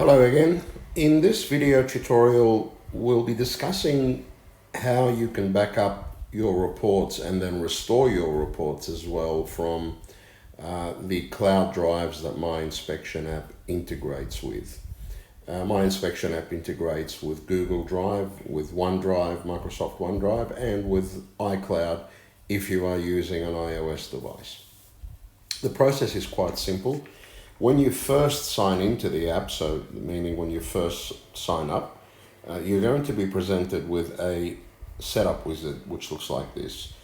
Hello again. In this video tutorial, we'll be discussing how you can back up your reports and then restore your reports as well from the cloud drives that My Inspection app integrates with. My Inspection app integrates with Google Drive, with OneDrive, Microsoft OneDrive, and with iCloud if you are using an iOS device. The process is quite simple. When you first sign into the app, so meaning when you first sign up, you're going to be presented with a setup wizard which looks like this.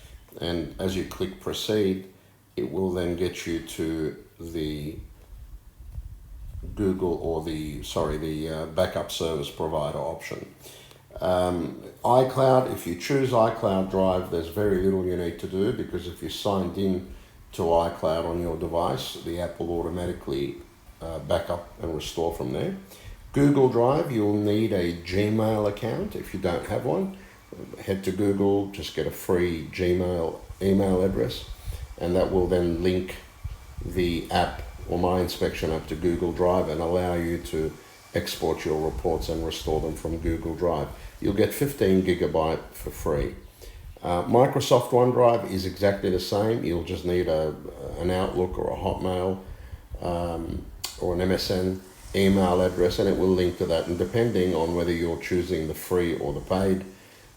And as you click proceed, it will then get you to the Google or the backup service provider option. iCloud, if you choose iCloud Drive, there's very little you need to do, because if you signed in to iCloud on your device, the app will automatically back up and restore from there. Google Drive, you'll need a Gmail account. If you don't have one, head to Google, just get a free Gmail email address, and that will then link the app or My Inspection app to Google Drive and allow you to export your reports and restore them from Google Drive. You'll get 15 gigabyte for free. Microsoft OneDrive is exactly the same. You'll just need an Outlook or a Hotmail or an MSN email address, and it will link to that. And depending on whether you're choosing the free or the paid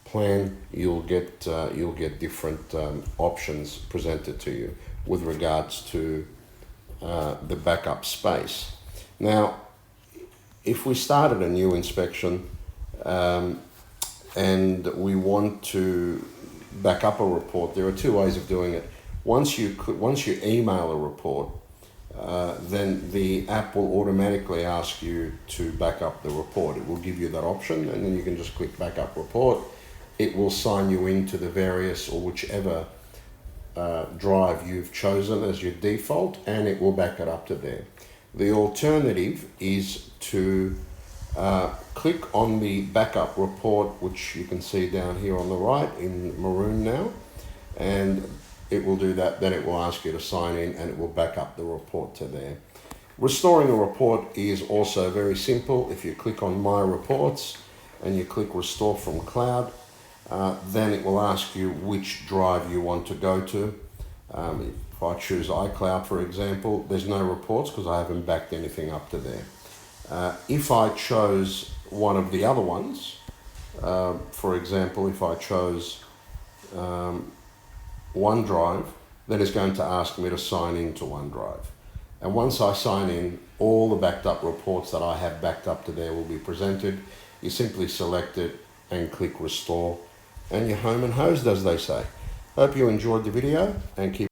plan, you'll get different options presented to you with regards to the backup space. Now, if we started a new inspection and we want to back up a report, there are two ways of doing it. Once you email a report, then the app will automatically ask you to back up the report. It will give you that option, and then you can just click back up report. It will sign you into the various or whichever drive you've chosen as your default, and it will back it up to there. The alternative is to click on the backup report, which you can see down here on the right in maroon now, and it will do that. Then it will ask you to sign in, and it will back up the report to there. Restoring a report is also very simple. If you click on My Reports and you click Restore from Cloud, then it will ask you which drive you want to go to. If I choose iCloud, for example, there's no reports because I haven't backed anything up to there. If I chose one of the other ones, for example, if I chose OneDrive, then it's going to ask me to sign into OneDrive. And once I sign in, all the backed up reports that I have backed up to there will be presented. You simply select it and click Restore, and you're home and hosed, as they say. Hope you enjoyed the video, and keep